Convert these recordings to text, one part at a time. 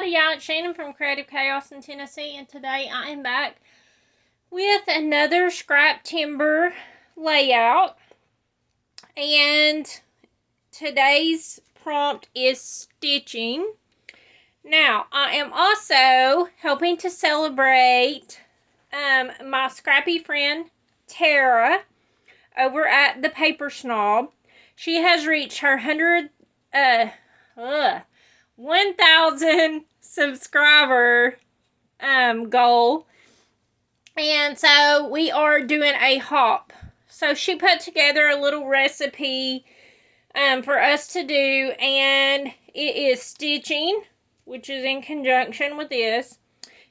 Howdy y'all, it's Shannon from Creative Chaos in Tennessee, and today I am back with another Scraptember layout. And today's prompt is stitching. Now, I am also helping to celebrate my scrappy friend Tara over at the Paper Snob. She has reached her 1,000 subscriber goal, and so we are doing a hop. So she put together a little recipe for us to do, and it is stitching, which is in conjunction with this,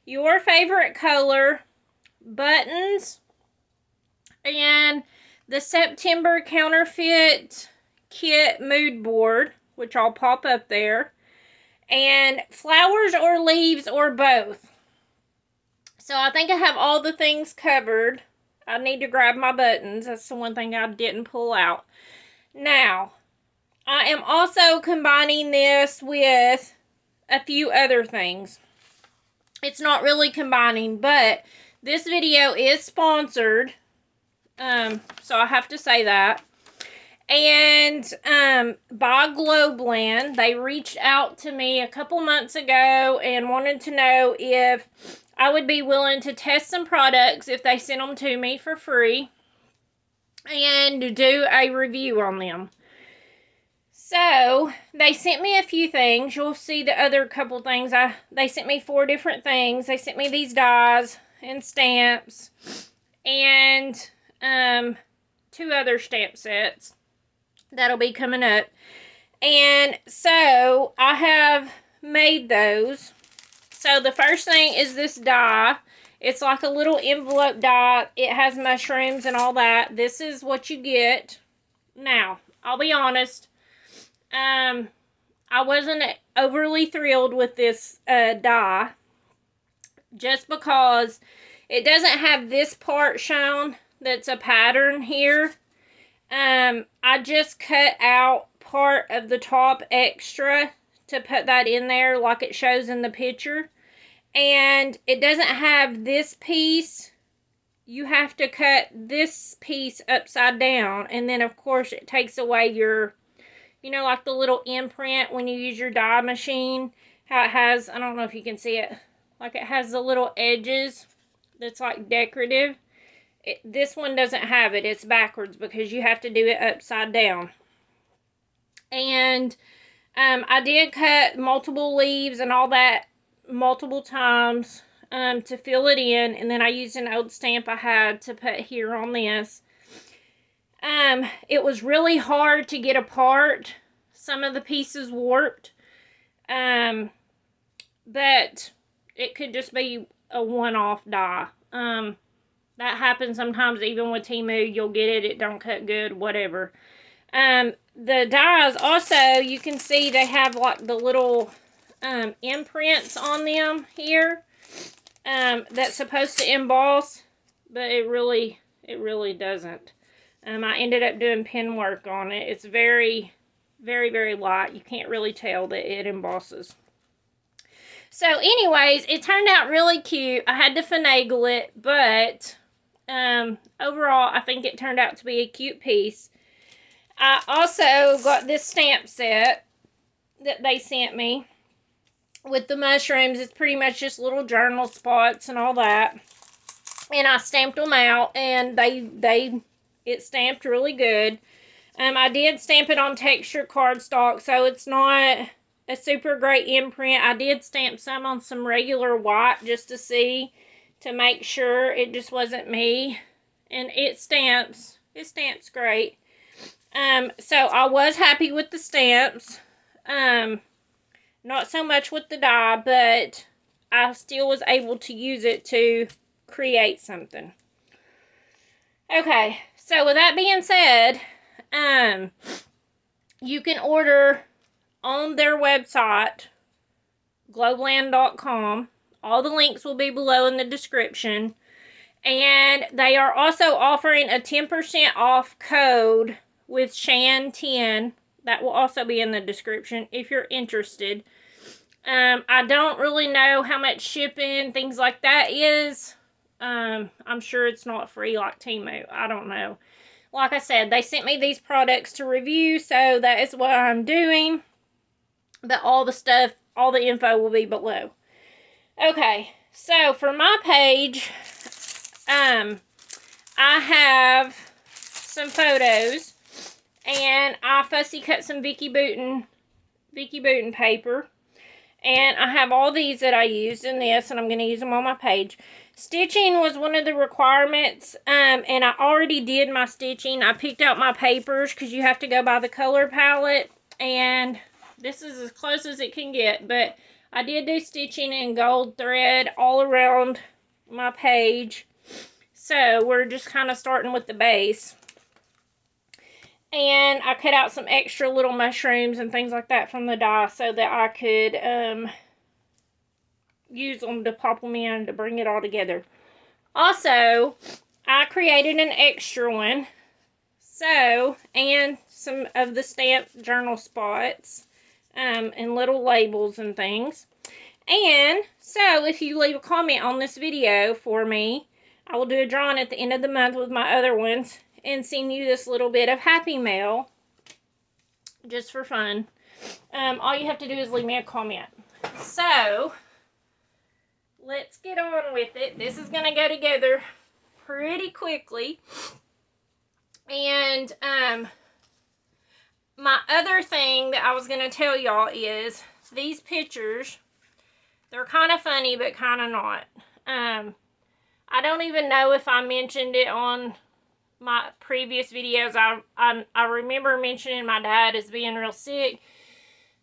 your favorite color, buttons, and the September counterfeit kit mood board, which I'll pop up there, and flowers or leaves or both. So I think I have all the things covered. I need to grab my buttons. That's the one thing I didn't pull out. Now, I am also combining this with a few other things. It's not really combining, but this video is sponsored. So I have to say that. And by GlobleLand, they reached out to me a couple months ago and wanted to know if I would be willing to test some products if they sent them to me for free and do a review on them. So they sent me a few things. You'll see the other couple things. They sent me 4 different things. They sent me these dies and stamps and 2 other stamp sets that'll be coming up. And so I have made those. So the first thing is this die. It's like a little envelope die. It has mushrooms and all that. This is what you get. Now, I'll be honest. I wasn't overly thrilled with this die, just because it doesn't have this part shown that's a pattern here. I just cut out part of the top extra to put that in there like it shows in the picture. And it doesn't have this piece. You have to cut this piece upside down. And then, of course, it takes away your, you know, like the little imprint when you use your die machine. How it has, I don't know if you can see it, like it has the little edges that's like decorative. This one doesn't have it. It's backwards because you have to do it upside down. And I did cut multiple leaves and all that multiple times to fill it in. And then I used an old stamp I had to put here on this. It was really hard to get apart. Some of the pieces warped. But it could just be a one-off die. That happens sometimes even with Temu. You'll get it. It don't cut good. Whatever. The dies also, you can see they have like the little imprints on them here. That's supposed to emboss. But it really doesn't. I ended up doing pen work on it. It's very, very, very light. You can't really tell that it embosses. So anyways, it turned out really cute. I had to finagle it, but overall, I think it turned out to be a cute piece. I also got this stamp set that they sent me with the mushrooms. It's pretty much just little journal spots and all that. And I stamped them out, and it stamped really good. I did stamp it on texture cardstock, so it's not a super great imprint. I did stamp some on some regular white just to see, to make sure it just wasn't me. And it stamps great. So I was happy with the stamps. Not so much with the die, but I still was able to use it to create something. Okay, so with that being said, you can order on their website, GlobleLand.com. All the links will be below in the description. And they are also offering a 10% off code with Shan10. That will also be in the description if you're interested. I don't really know how much shipping, things like that is. I'm sure it's not free like Temu. I don't know. Like I said, they sent me these products to review, so that is what I'm doing. But all the stuff, all the info will be below. Okay, so for my page, I have some photos, and I fussy cut some Vicky Bouton paper. And I have all these that I used in this, and I'm going to use them on my page. Stitching was one of the requirements, and I already did my stitching. I picked out my papers because you have to go by the color palette, and this is as close as it can get. But I did do stitching in gold thread all around my page. So we're just kind of starting with the base. And I cut out some extra little mushrooms and things like that from the die so that I could use them to pop them in to bring it all together. Also, I created an extra one. So, and some of the stamped journal spots and little labels and things. And so, if you leave a comment on this video for me, I will do a drawing at the end of the month with my other ones and send you this little bit of happy mail just for fun. All you have to do is leave me a comment. So, let's get on with it. This is going to go together pretty quickly. And my other thing that I was going to tell y'all is these pictures, they're kind of funny but kind of not. I don't even know if I mentioned it on my previous videos. I remember mentioning my dad as being real sick,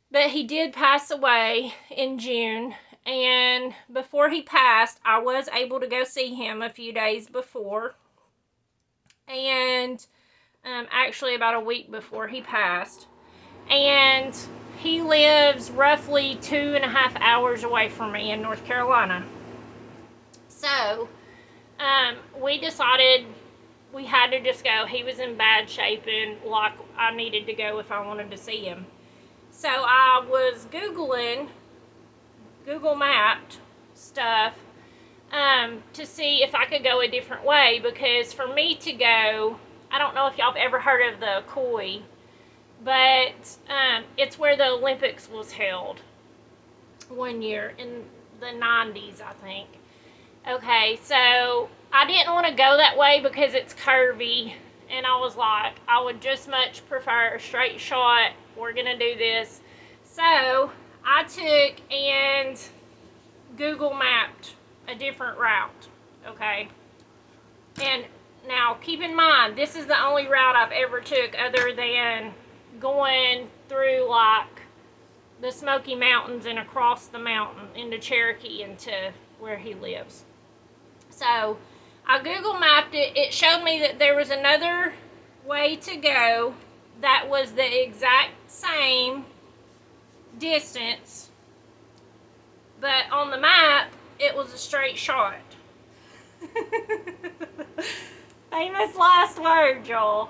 but he did pass away in June, and before he passed, I was able to go see him a few days before, and actually about a week before he passed, and he lives roughly 2.5 hours away from me in North Carolina. So we decided we had to just go. He was in bad shape, and like I needed to go if I wanted to see him. So I was Google mapped stuff to see if I could go a different way, because for me to go, I don't know if y'all have ever heard of the Koi, but it's where the Olympics was held one year in the 90s, I think. Okay, so I didn't want to go that way because it's curvy, and I was like, I would just much prefer a straight shot. We're gonna do this. So I took and Google mapped a different route, okay? And now keep in mind, this is the only route I've ever took other than going through like the Smoky Mountains and across the mountain into Cherokee and to where he lives. So I Google mapped it. It showed me that there was another way to go that was the exact same distance, but on the map it was a straight shot. Famous last word, y'all.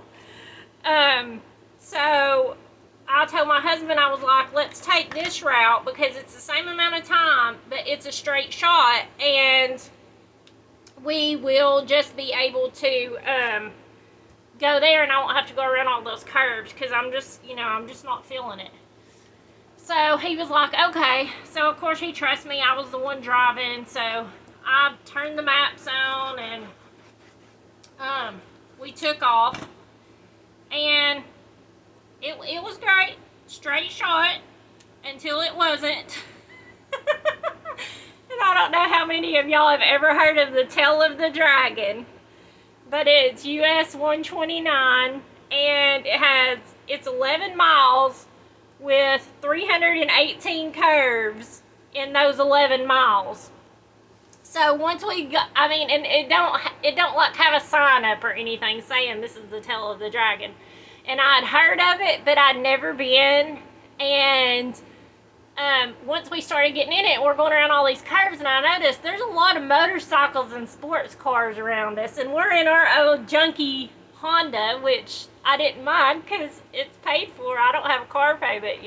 So I told my husband, I was like, let's take this route because it's the same amount of time, but it's a straight shot, and we will just be able to go there, and I won't have to go around all those curves because I'm just not feeling it. So he was like, okay. So of course he trusts me. I was the one driving, so I turned the maps on, and we took off, and it was great, straight shot until it wasn't. And I don't know how many of y'all have ever heard of the Tail of the Dragon, but it's US 129, and it's 11 miles with 318 curves in those 11 miles. So once we got, and it don't like have a sign up or anything saying this is the Tail of the Dragon. And I'd heard of it, but I'd never been. And once we started getting in it, we're going around all these curves, and I noticed there's a lot of motorcycles and sports cars around us, and we're in our old junky Honda, which I didn't mind because it's paid for. I don't have a car payment,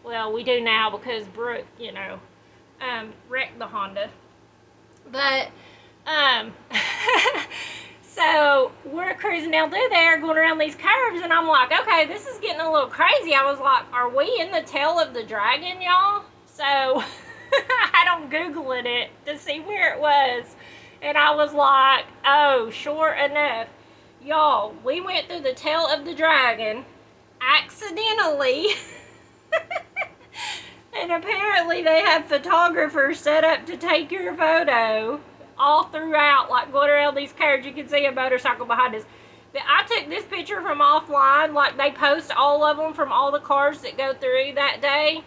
Well, we do now because Brooke, wrecked the Honda. But, um, so we're cruising down through there, going around these curves, and I'm like, okay, this is getting a little crazy. I was like, are we in the tail of the dragon, y'all? So I don't Googling it to see where it was. And I was like, oh, sure enough. Y'all, we went through the tail of the dragon accidentally. And apparently they have photographers set up to take your photo all throughout, like going around these curves. You can see a motorcycle behind us. But I took this picture from offline, like they post all of them from all the cars that go through that day.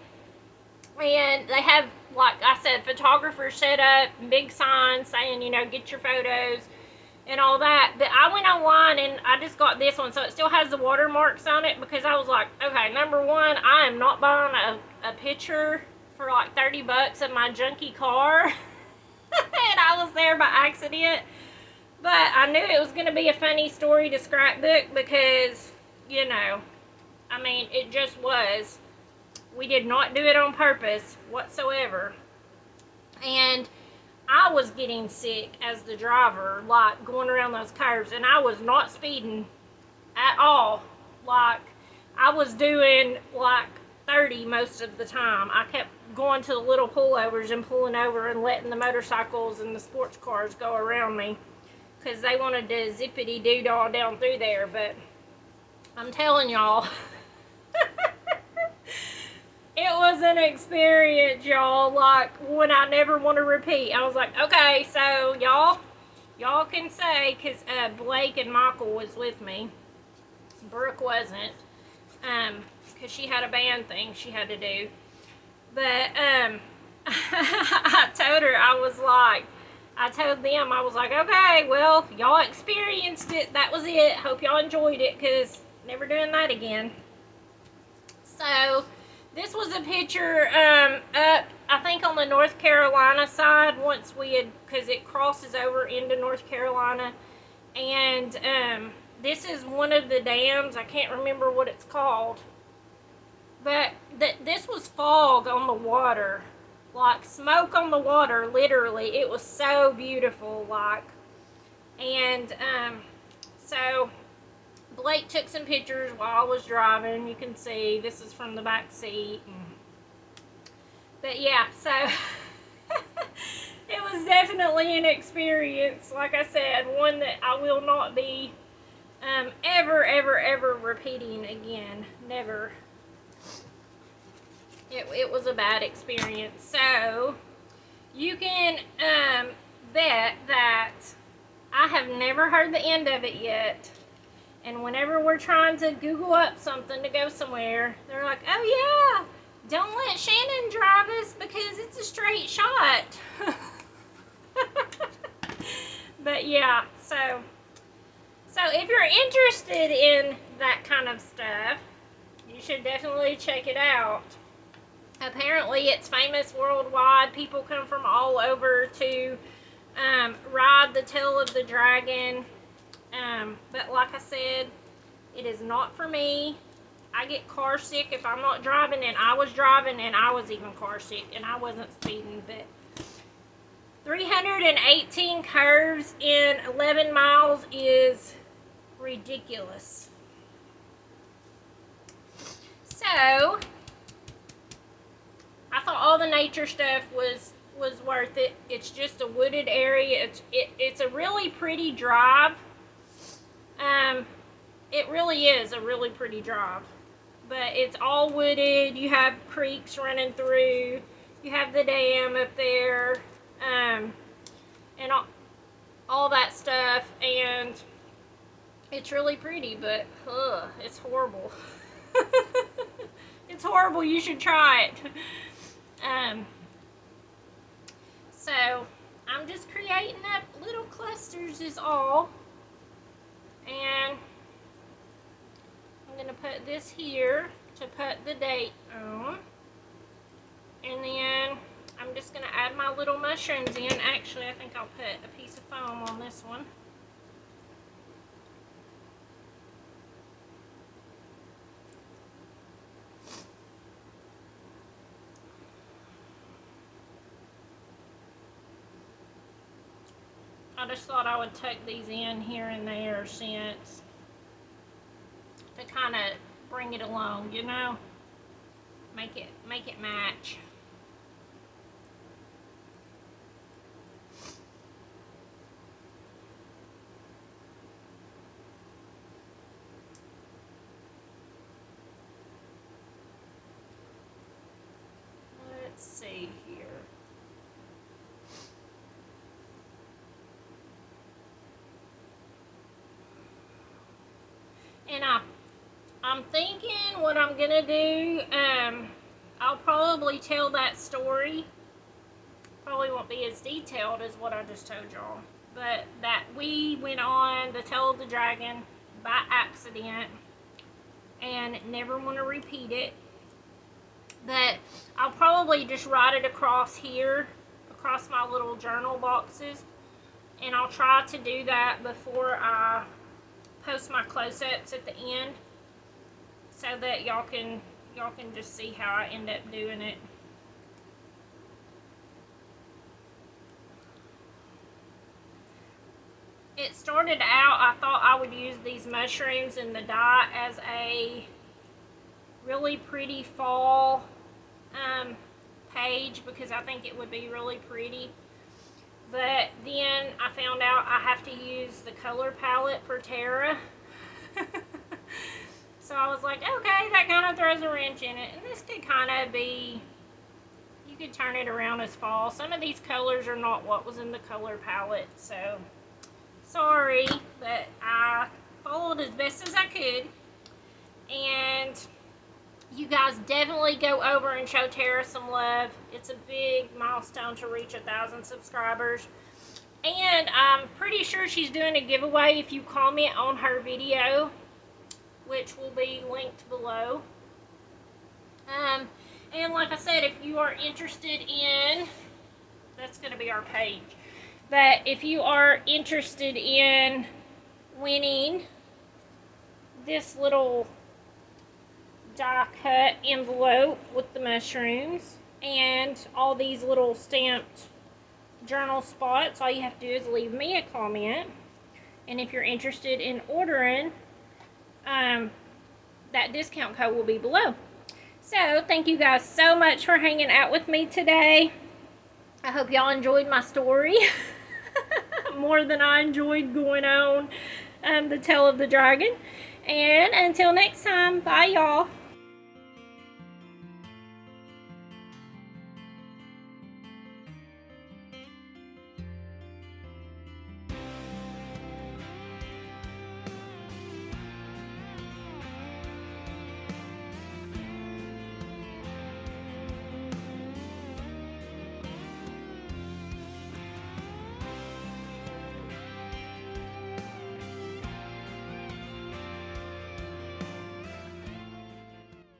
And they have, like I said, photographers set up, big signs saying, get your photos and all that. But I went online and I just got this one, so it still has the watermarks on it, because I was like, okay, number one, I am not buying a picture for like 30 bucks of my junky car. And I was there by accident. But I knew it was going to be a funny story to scrapbook because, it just was. We did not do it on purpose whatsoever. And I was getting sick as the driver, like going around those curves, and I was not speeding at all. Like, I was doing like 30 most of the time. I kept going to the little pullovers and pulling over and letting the motorcycles and the sports cars go around me because they wanted to zippity doo dah down through there. But I'm telling y'all, it was an experience, y'all, like one I never want to repeat. I was like, okay, so y'all can say, because Blake and Michael was with me. Brooke wasn't, because she had a band thing she had to do. But I told her, I told them, I was like, okay, well, y'all experienced it. That was it. Hope y'all enjoyed it, because never doing that again. So this was a picture up, I think, on the North Carolina side once we had, because it crosses over into North Carolina. And this is one of the dams. I can't remember what it's called. But this was fog on the water. Like smoke on the water, literally. It was so beautiful, like. And so Blake took some pictures while I was driving. You can see this is from the back seat. But yeah, so it was definitely an experience, like I said, one that I will not be ever repeating again. Never. It was a bad experience. So you can bet that I have never heard the end of it yet. And whenever we're trying to Google up something to go somewhere, they're like, oh yeah, don't let Shannon drive us because it's a straight shot. But yeah, so if you're interested in that kind of stuff, you should definitely check it out. Apparently it's famous worldwide. People come from all over to ride the tail of the dragon. But like I said, it is not for me. I get car sick if I'm not driving, and I was driving and I was even car sick and I wasn't speeding. But 318 curves in 11 miles is ridiculous. So I thought all the nature stuff was worth it. It's just a wooded area. It's a really pretty drive. It really is a really pretty drive. But it's all wooded. You have creeks running through. You have the dam up there. And all that stuff. And it's really pretty, but it's horrible. It's horrible. You should try it. So I'm just creating up little clusters is all. And I'm going to put this here to put the date on. And then I'm just going to add my little mushrooms in. Actually, I think I'll put a piece of foam on this one. I just thought I would tuck these in here and there since to kind of bring it along, you know, make it match. Let's see here. And I'm thinking what I'm gonna do, I'll probably tell that story. Probably won't be as detailed as what I just told y'all. But that we went on the Tail of the Dragon by accident and never want to repeat it. But I'll probably just write it across here, across my little journal boxes. And I'll try to do that before I post my close-ups at the end, so that y'all can just see how I end up doing it. It started out, I thought I would use these mushrooms and the dye as a really pretty fall page, because I think it would be really pretty. But then I found out I have to use the color palette for Tara. So I was like, okay, that kind of throws a wrench in it. And this could kind of be, you could turn it around as fall. Some of these colors are not what was in the color palette. So, sorry, but I followed as best as I could. And you guys definitely go over and show Tara some love. It's a big milestone to reach 1,000 subscribers. And I'm pretty sure she's doing a giveaway if you comment on her video, which will be linked below. And like I said, if you are interested in, that's going to be our page. But if you are interested in winning this little die cut envelope with the mushrooms and all these little stamped journal spots, all you have to do is leave me a comment. And if you're interested in ordering, that discount code will be below. So thank you guys so much for hanging out with me today. I hope y'all enjoyed my story more than I enjoyed going on the Tail of the Dragon. And until next time, bye y'all.